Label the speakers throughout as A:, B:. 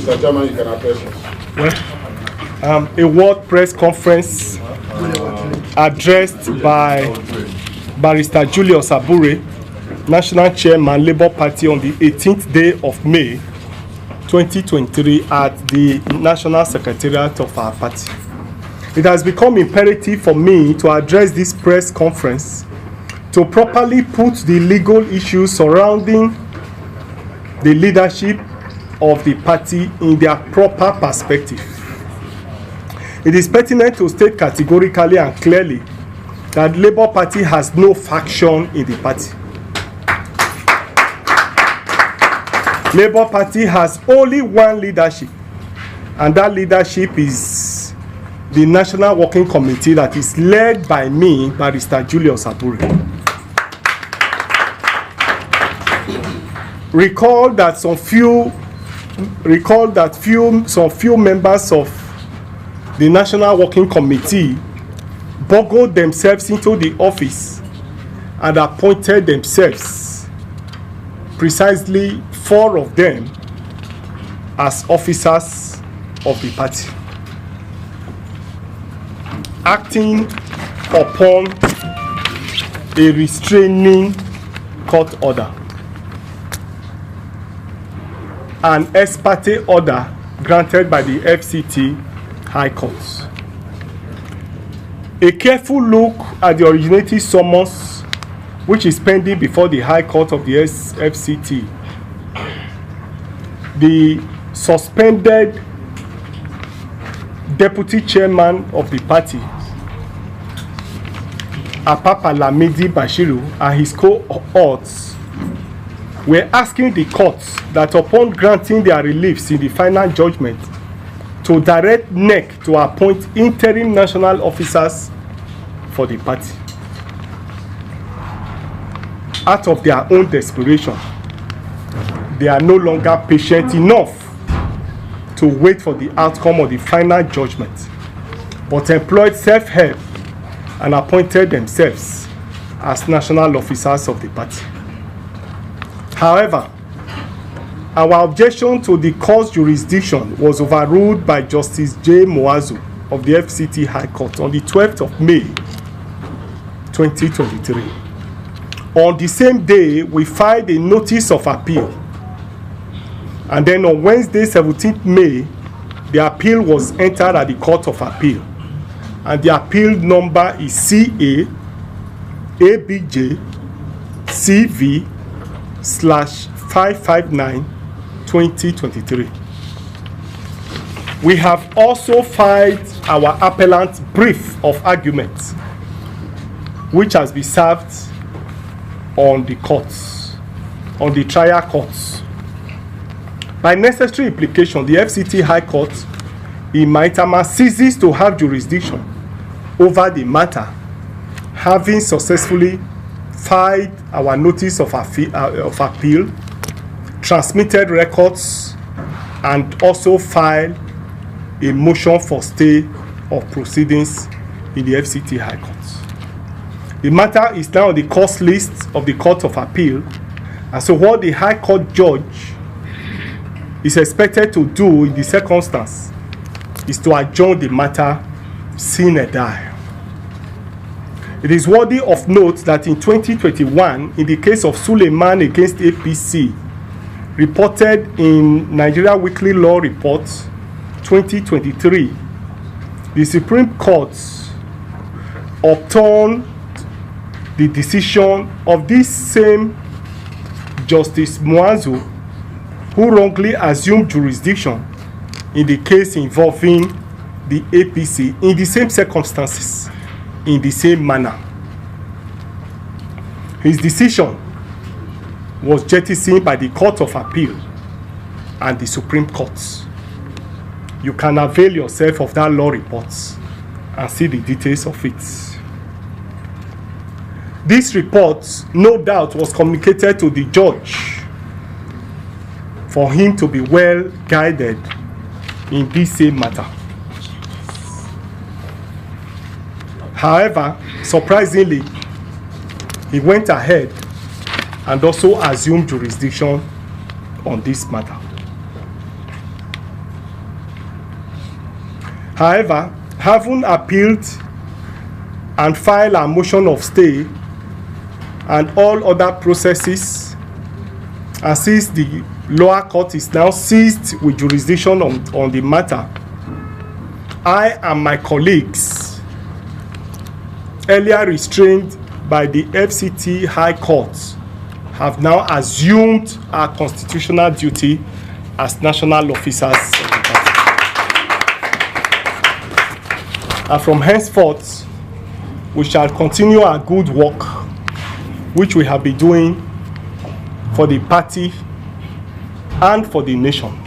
A: Mr. Chairman, you can address us.
B: Well, a World Press Conference addressed by Barrister Julius Abuire, National Chairman, Labour Party, on the 18th day of May 2023 at the National Secretariat of our party. It has become imperative for me to address this press conference to properly put the legal issues surrounding the leadership of the party in their proper perspective. It is pertinent to state categorically and clearly that the Labour Party has no faction in the party. Labour Party has only one leadership, and that leadership is the National Working Committee that is led by me, Barrister Julius Abuire. Recall that some few members of the National Working Committee boggled themselves into the office and appointed themselves, precisely 4 of them, as officers of the party, acting upon a restraining court order, an ex parte order granted by the FCT High Court. A careful look at the originating summons, which is pending before the High Court of the FCT, the suspended Deputy Chairman of the party, Apapa Lamidi Apapa, and his cohorts were asking the courts that upon granting their reliefs in the final judgment, to direct NEC to appoint interim national officers for the party. Out of their own desperation, they are no longer patient enough to wait for the outcome of the final judgment, but employed self-help and appointed themselves as national officers of the party. However, our objection to the court's jurisdiction was overruled by Justice J. Moazu of the FCT High Court on the 12th of May 2023. On the same day, we filed a notice of appeal. And then on Wednesday, 17th May, the appeal was entered at the Court of Appeal. And the appeal number is CA ABJ CV/559/2023. We have also filed our appellant brief of argument, which has been served on the courts, on the trial courts. By necessary implication, the FCT High Court in Maitama ceases to have jurisdiction over the matter, having successfully filed our notice of appeal, transmitted records, and also filed a motion for stay of proceedings in the FCT High Court. The matter is now on the course list of the Court of Appeal, and so what the High Court judge is expected to do in the circumstance is to adjourn the matter sine die. It is worthy of note that in 2021, in the case of Suleiman against APC, reported in Nigeria Weekly Law Report 2023, the Supreme Court overturned the decision of this same Justice Moazu, who wrongly assumed jurisdiction in the case involving the APC in the same circumstances, in the same manner. His decision was jettisoned by the Court of Appeal and the Supreme Court. You can avail yourself of that law report and see the details of it. This report, no doubt, was communicated to the judge for him to be well guided in this same matter. However, surprisingly, he went ahead and also assumed jurisdiction on this matter. However, having appealed and filed a motion of stay and all other processes, and since the lower court is now seized with jurisdiction on the matter, I and my colleagues, earlier restrained by the FCT High Court, have now assumed our constitutional duty as national officers of the party. And from henceforth, we shall continue our good work, which we have been doing for the party and for the nation.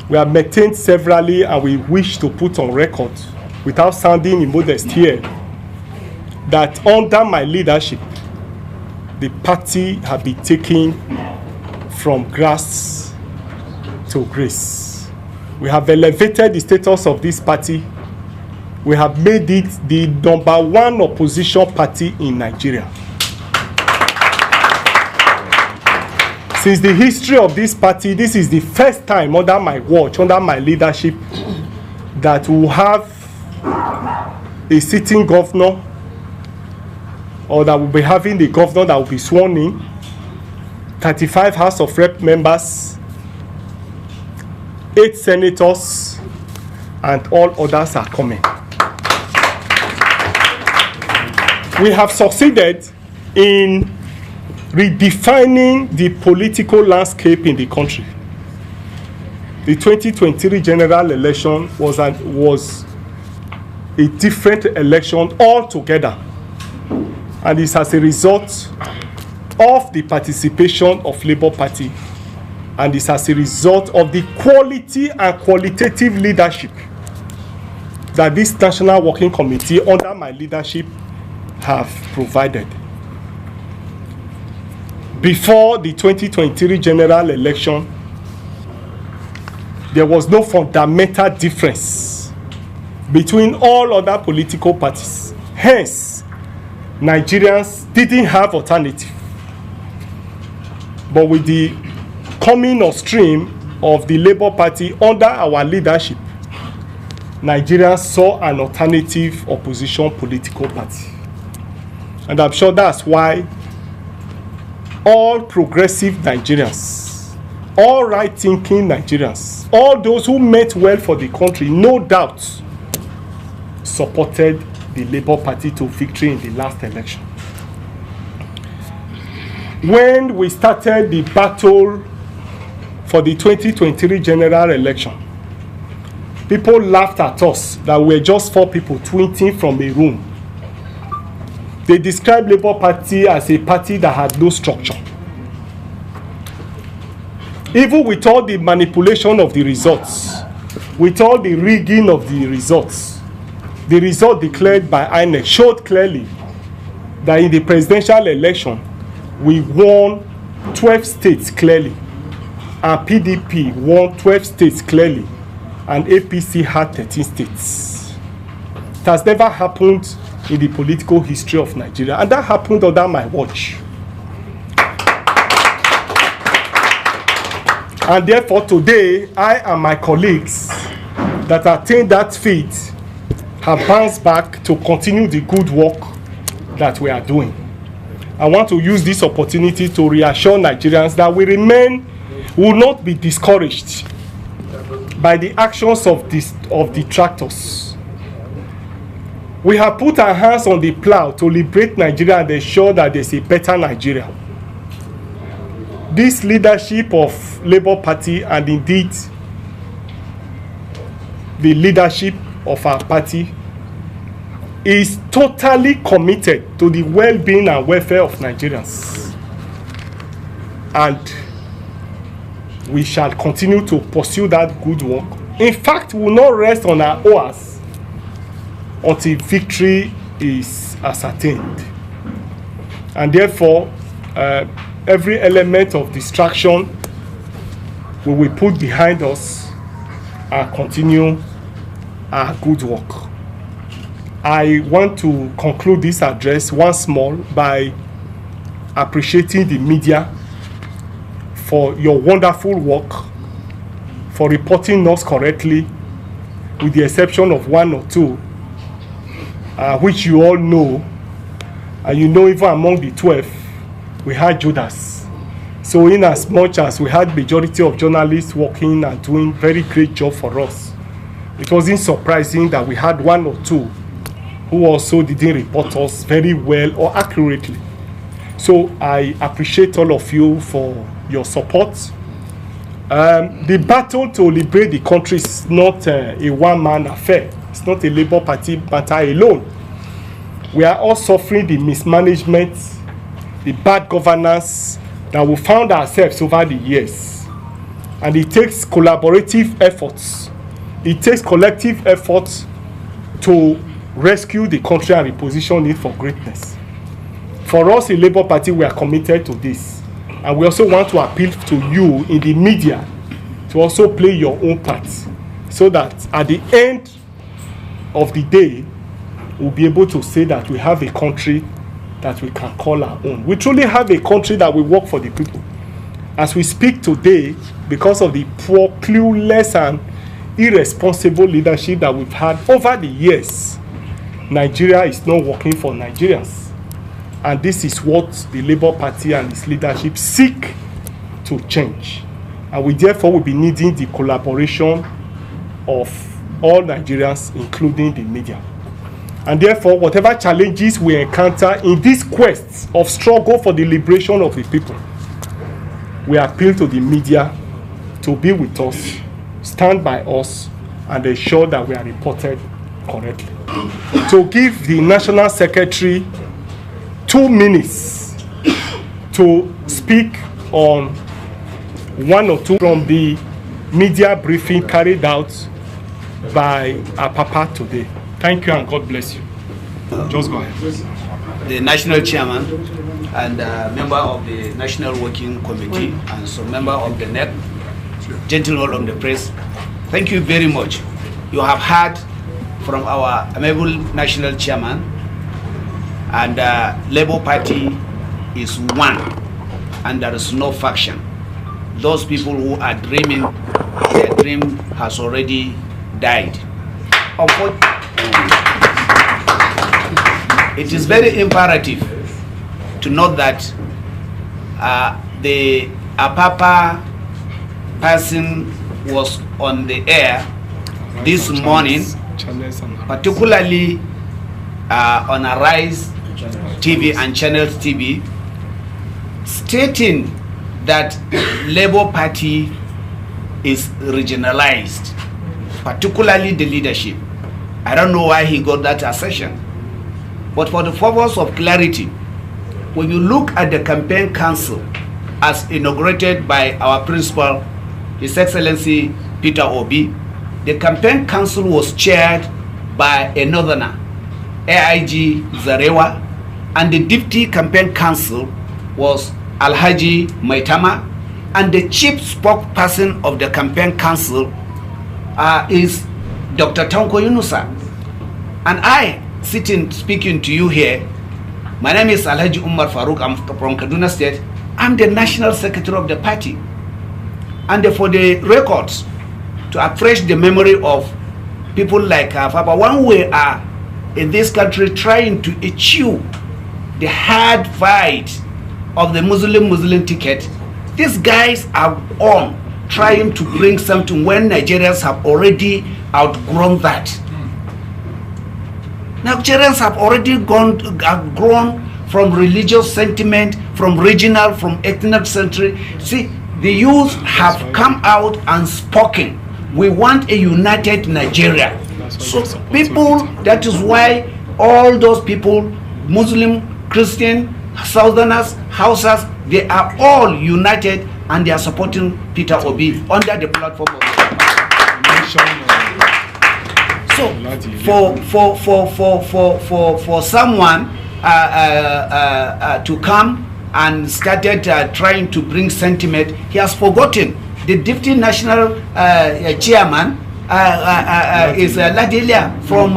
B: We have maintained severally, and we wish to put on record, without sounding immodest here, that under my leadership, the party has been taken from grass to grace. We have elevated the status of this party. We have made it the #1 opposition party in Nigeria. Since the history of this party, this is the first time under my watch, under my leadership, that we will have a sitting governor, or that we'll be having the governor that will be sworn in, 35 House of Rep members, 8 senators, and all others are coming. We have succeeded in redefining the political landscape in the country. The 2023 general election was a different election altogether, and it's as a result of the participation of Labour Party, and it's as a result of the quality and qualitative leadership that this National Working Committee under my leadership have provided. Before the 2023 general election, there was no fundamental difference between all other political parties. Hence, Nigerians didn't have alternative. But with the coming on stream of the Labour Party under our leadership, Nigerians saw an alternative opposition political party. And I'm sure that's why all progressive Nigerians, all right-thinking Nigerians, all those who meant well for the country, no doubt, supported the Labour Party to victory in the last election. When we started the battle for the 2023 general election, people laughed at us that we were just 4 people tweeting from a room. They described Labour Party as a party that had no structure. Even with all the manipulation of the results, with all the rigging of the results, the result declared by INEC showed clearly that in the presidential election, we won 12 states clearly, and PDP won 12 states clearly, and APC had 13 states. It has never happened in the political history of Nigeria, and that happened under my watch. And therefore today, I and my colleagues that attained that feat have bounced back to continue the good work that we are doing. I want to use this opportunity to reassure Nigerians that we will not be discouraged by the actions of detractors. We have put our hands on the plow to liberate Nigeria and ensure that there's a better Nigeria. This leadership of Labour Party, and indeed the leadership of our party, is totally committed to the well-being and welfare of Nigerians. And we shall continue to pursue that good work. In fact, we will not rest on our oars until victory is ascertained. And therefore, every element of distraction we will put behind us and continue our good work. I want to conclude this address once more by appreciating the media for your wonderful work, for reporting us correctly, with the exception of one or two, which you all know, and you know even among the 12, we had Judas. So in as much as we had majority of journalists working and doing very great job for us, it wasn't surprising that we had one or two who also didn't report us very well or accurately. So I appreciate all of you for your support. The battle to liberate the country is not a one-man affair. It's not a Labour Party matter alone. We are all suffering the mismanagement, the bad governance that we found ourselves over the years. And it takes collaborative efforts. It takes collective efforts to rescue the country and reposition it for greatness. For us in Labour Party, we are committed to this. And we also want to appeal to you in the media to also play your own part, so that at the end of the day, we'll be able to say that we have a country that we can call our own. We truly have a country that will work for the people. As we speak today, because of the poor, clueless, and irresponsible leadership that we've had over the years, Nigeria is not working for Nigerians. And this is what the Labour Party and its leadership seek to change. And we therefore will be needing the collaboration of all Nigerians, including the media. And therefore, whatever challenges we encounter in this quest of struggle for the liberation of the people, we appeal to the media to be with us, stand by us, and ensure that we are reported correctly. To give the National Secretary 2 minutes to speak on one or two from the media briefing carried out by Apapa today. Thank you and God bless you. Just go ahead.
A: The national chairman and member of the National Working Committee and so member of the NEP, gentlemen of the press, thank you very much. You have heard from our amiable national chairman, and Labour Party is one, and there is no faction. Those people who are dreaming, their dream has already died. It is very imperative to note that the Apapa person was on the air this morning, particularly on Arise TV and Channels TV, stating that Labour Party is regionalized, particularly the leadership. I don't know why he got that assertion, but for the purpose of clarity, when you look at the campaign council as inaugurated by our principal, His Excellency Peter Obi, the campaign council was chaired by a northerner, AIG Zarewa, and the deputy campaign council was Alhaji Maitama, and the chief spokesperson of the campaign council is Dr. Tanko Yunusa. And I, speaking to you here, my name is Alhaji Umar Farouk, I'm from Kaduna State. I'm the national secretary of the party. And for the records, to afresh the memory of people like Papa, when we are in this country trying to achieve the hard fight of the Muslim ticket, these guys are on trying to bring something when Nigerians have already outgrown that. Nigerians have already grown from religious sentiment, from regional, from ethnic century. See, the youth have come out and spoken. We want a united Nigeria. So people, that is why all those people, Muslim, Christian, Southerners, Hausas, they are all united and they are supporting Peter Obi under the platform of So for someone to come and started trying to bring sentiment, he has forgotten the deputy national chairman is Ladilia from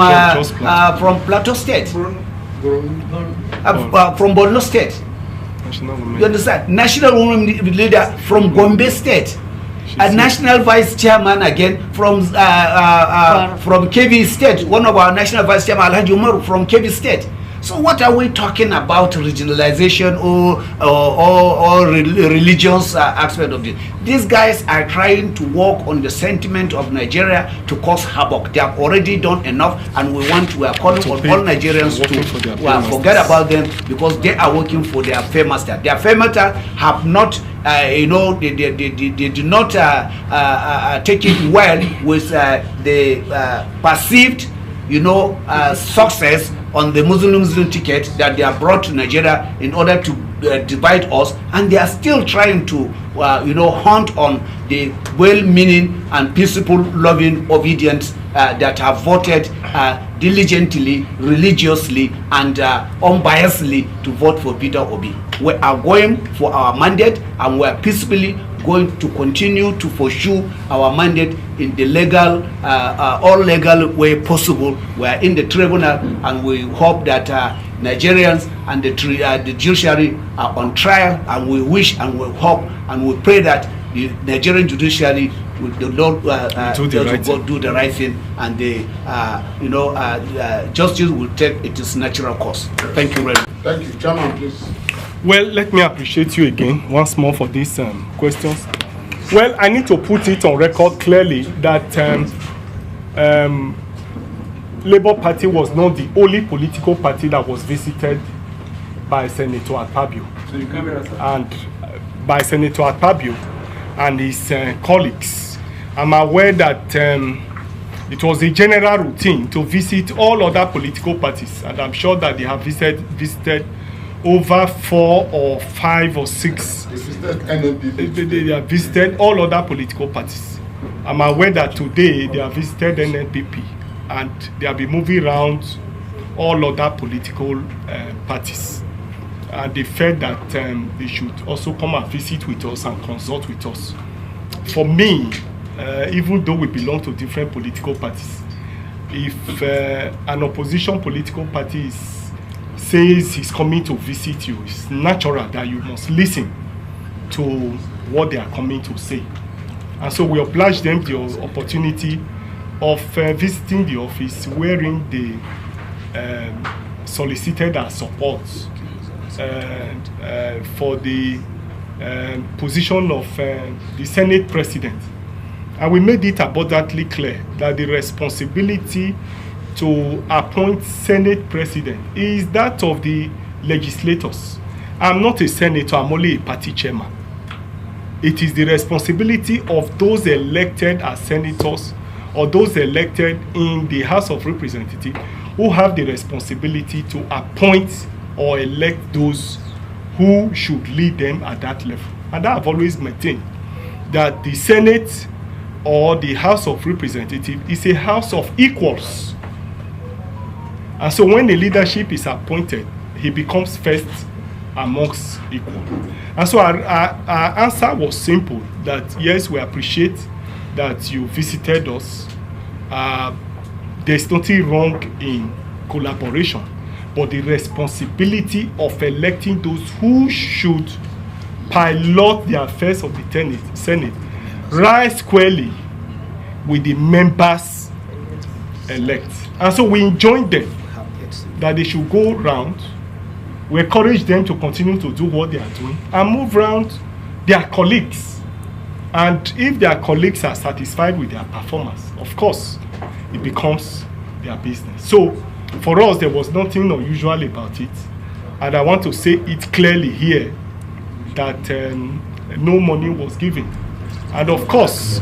A: Plateau State, from Borno State. You understand? National women leader from Gombe State. A national vice chairman again from Kebbi State, one of our national vice chairman, Alhaji Umaru from Kebbi State. So what are we talking about, regionalization or religious aspect of this? These guys are trying to work on the sentiment of Nigeria to cause havoc. They have already done enough, and we are calling on all Nigerians to forget about them, because they are working for their fairmaster. Their fairmaster have not, they do not take it well with the perceived, success on the Muslim ticket that they have brought to Nigeria in order to divide us, and they are still trying to hunt on the well-meaning and peaceful, loving, obedient that have voted diligently, religiously, and unbiasedly to vote for Peter Obi. We are going for our mandate, and we are peacefully going to continue to pursue our mandate in the legal, all legal way possible. We are in the tribunal, and we hope that Nigerians and the judiciary are on trial, and we wish and we hope and we pray that the Nigerian judiciary will do the right thing, and the justice will take its natural course. Thank you very much.
C: Thank you. Chairman, please.
B: Well, let me appreciate you again once more for these questions. Well, I need to put it on record clearly that Labour Party was not the only political party that was visited by Senator Akpabio.
C: So you come here, sir.
B: And by Senator Akpabio and his colleagues. I'm aware that it was a general routine to visit all other political parties, and I'm sure that they have visited over 4 or 5 or 6. They have visited all other political parties. I'm aware that today they have visited NNPP, and they have been moving around all other political parties. And they felt that they should also come and visit with us and consult with us. For me, even though we belong to different political parties, if an opposition political party says he's coming to visit you, it's natural that you must listen to what they are coming to say. And so we oblige them the opportunity of visiting the office, wherein they solicited our support for the position of the Senate President. And we made it abundantly clear that the responsibility to appoint Senate President is that of the legislators. I'm not a senator, I'm only a party chairman. It is the responsibility of those elected as senators or those elected in the House of Representatives who have the responsibility to appoint or elect those who should lead them at that level. And I have always maintained that the Senate or the House of Representatives is a house of equals. And so when the leadership is appointed, he becomes first amongst equal. And so our answer was simple, that yes, we appreciate that you visited us. There's nothing wrong in collaboration, but the responsibility of electing those who should pilot the affairs of the Senate rise squarely with the members elect. And so we enjoined them that they should go round. We encourage them to continue to do what they are doing and move around their colleagues. And if their colleagues are satisfied with their performance, of course, it becomes their business. So for us, there was nothing unusual about it. And I want to say it clearly here that no money was given. And of course,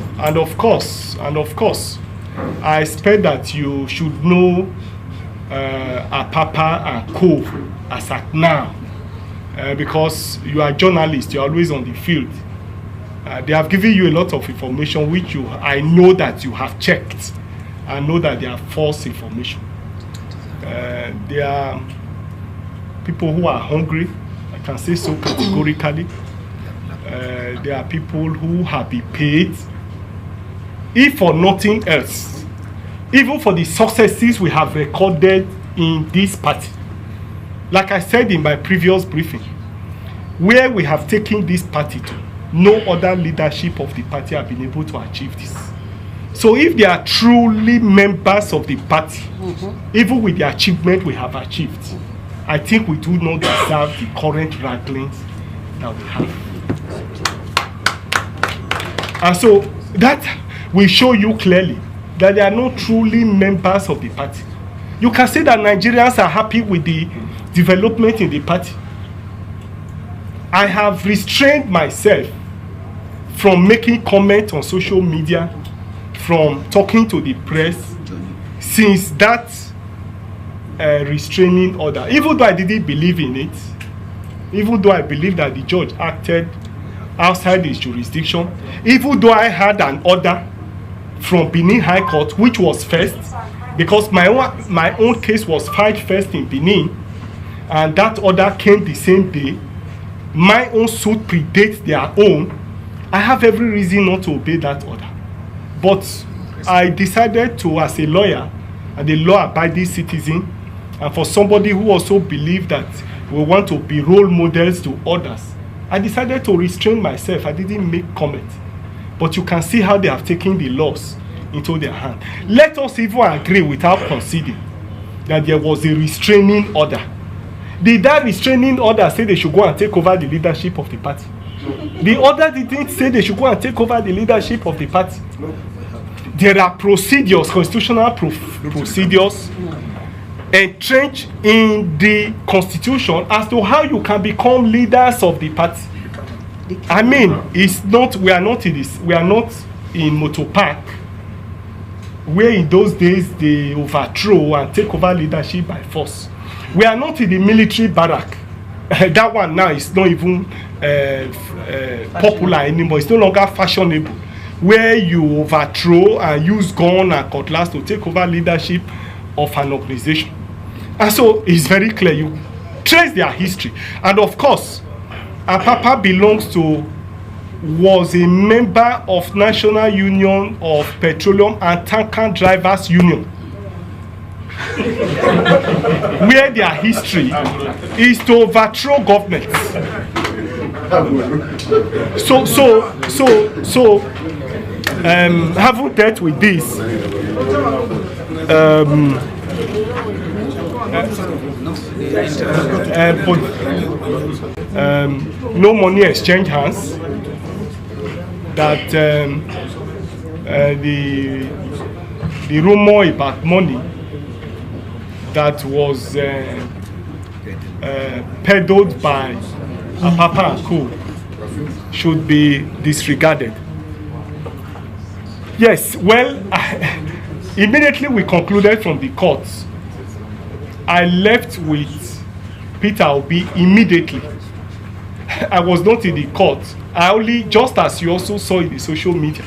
B: I expect that you should know Apapa and Co. as at now, because you are journalists, you are always on the field. They have given you a lot of information which I know that you have checked. I know that they are false information. There are people who are hungry, I can say so categorically. There are people who have been paid, if for nothing else, even for the successes we have recorded in this party. Like I said in my previous briefing, where we have taken this party to, no other leadership of the party have been able to achieve this. So if they are truly members of the party, even with the achievement we have achieved, I think we do not deserve the current wranglings that we have. And so that will show you clearly that they are not truly members of the party. You can say that Nigerians are happy with the development in the party. I have restrained myself from making comments on social media, from talking to the press, since that restraining order. Even though I didn't believe in it, even though I believe that the judge acted outside his jurisdiction, even though I had an order from Benin High Court, which was first, because my own case was filed first in Benin, and that order came the same day. My own suit predates their own. I have every reason not to obey that order. But I decided to, as a lawyer and a law-abiding citizen, and for somebody who also believed that we want to be role models to others, I decided to restrain myself. I didn't make comment. But you can see how they have taken the laws into their hand. Let us even agree without conceding that there was a restraining order. Did that restraining order say they should go and take over the leadership of the party? The order didn't say they should go and take over the leadership of the party. There are procedures, constitutional procedures entrenched in the constitution as to how you can become leaders of the party. I mean, it's not, we are not in Motor Park, where in those days they overthrow and take over leadership by force. We are not in the military barrack. That one now is not even popular anymore. It's no longer fashionable, where you overthrow and use gun and cutlass to take over leadership of an organization. And so it's very clear. You trace their history. And of course, Apapa was a member of National Union of Petroleum and Tanker Drivers Union, where their history is to overthrow governments. So having dealt with this, no money exchange hands, that the rumor about money that was peddled by Apapa and co. should be disregarded. Yes, well, immediately we concluded from the courts. I left with Peter Obi immediately. I was not in the court. I only, just as you also saw in the social media.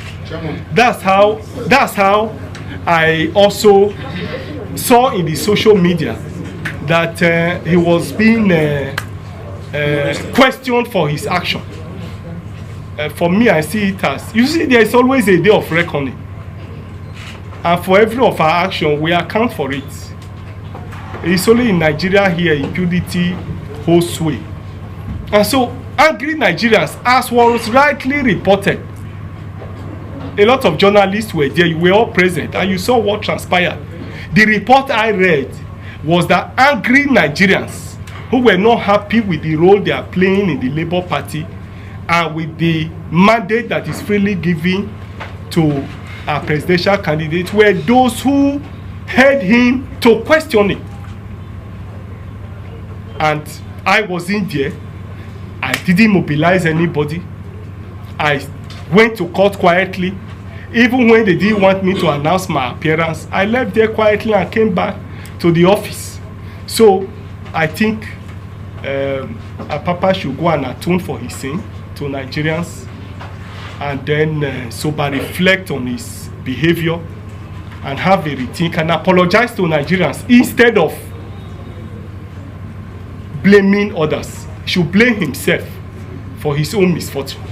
B: That's how I also saw in the social media that he was being questioned for his action. For me, I see it as, you see, there is always a day of reckoning. And for every of our action, we account for it. It's only in Nigeria here impunity holds sway. And so, angry Nigerians, as was rightly reported, a lot of journalists were there, you were all present, and you saw what transpired. The report I read was that angry Nigerians who were not happy with the role they are playing in the Labour Party and with the mandate that is freely given to our presidential candidate were those who heard him to question it. And I was in there. I didn't mobilize anybody. I went to court quietly. Even when they didn't want me to announce my appearance, I left there quietly and came back to the office. So I think Apapa should go and atone for his sin to Nigerians, and then sober reflect on his behavior and have a rethink and apologize to Nigerians instead of blaming others. He should blame himself for his own misfortune.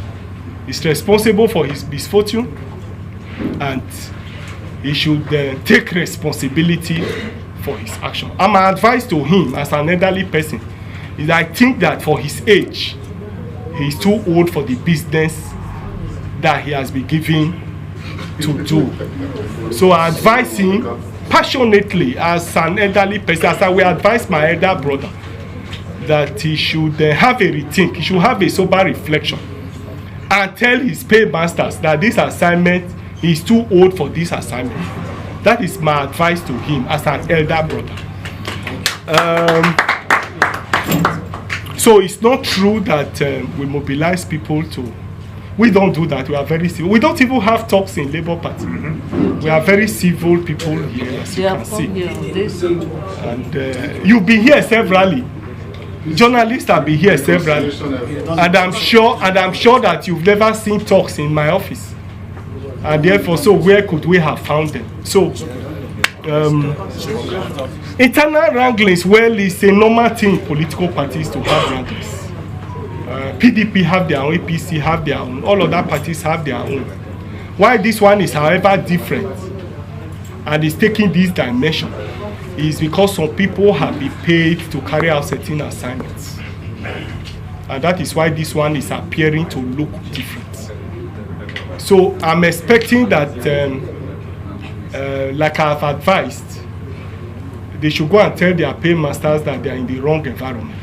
B: He's responsible for his misfortune, and he should take responsibility for his action. And my advice to him as an elderly person is, I think that for his age, he's too old for the business that he has been given to do. So I advise him passionately as an elderly person, as I will advise my elder brother, that he should have a rethink, he should have a sober reflection and tell his paymasters that this assignment, is too old for this assignment. That is my advice to him as an elder brother. So it's not true that we mobilize people to. We don't do that. We are very civil. We don't even have talks in Labour Party. We are very civil people here, as you can see. And you've been here severally. Journalists have been here severally, and I'm sure that you've never seen talks in my office. And therefore, so where could we have found them? So, internal wranglings, well, it's a normal thing in political parties to have wranglings. PDP have their own, APC have their own, all other parties have their own. Why this one is, however, different and is taking this dimension is because some people have been paid to carry out certain assignments. And that is why this one is appearing to look different. So I'm expecting that, like I've advised, they should go and tell their paymasters that they are in the wrong environment,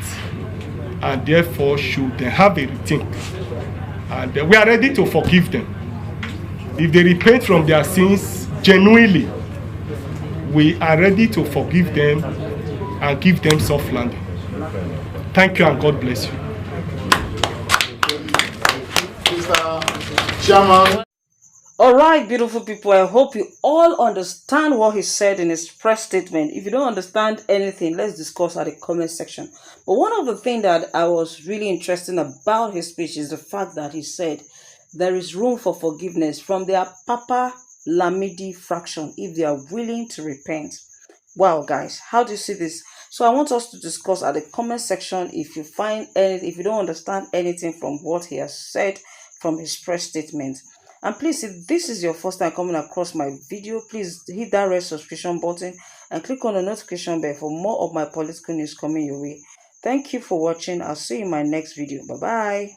B: and therefore should have a rethink. And we are ready to forgive them. If they repent from their sins genuinely, we are ready to forgive them and give them soft landing. Thank you and God bless you.
C: Mr. Chairman.
D: All right, beautiful people, I hope you all understand what he said in his press statement. If you don't understand anything, let's discuss at the comment section. But one of the things that I was really interested about his speech is the fact that he said there is room for forgiveness from their Apapa Lamidi fraction if they are willing to repent. Wow, guys, how do you see this? So I want us to discuss at the comment section if you find anything, if you don't understand anything from what he has said from his press statement. And please, if this is your first time coming across my video, please hit that red subscription button and click on the notification bell for more of my political news coming your way. Thank you for watching. I'll see you in my next video. Bye-bye.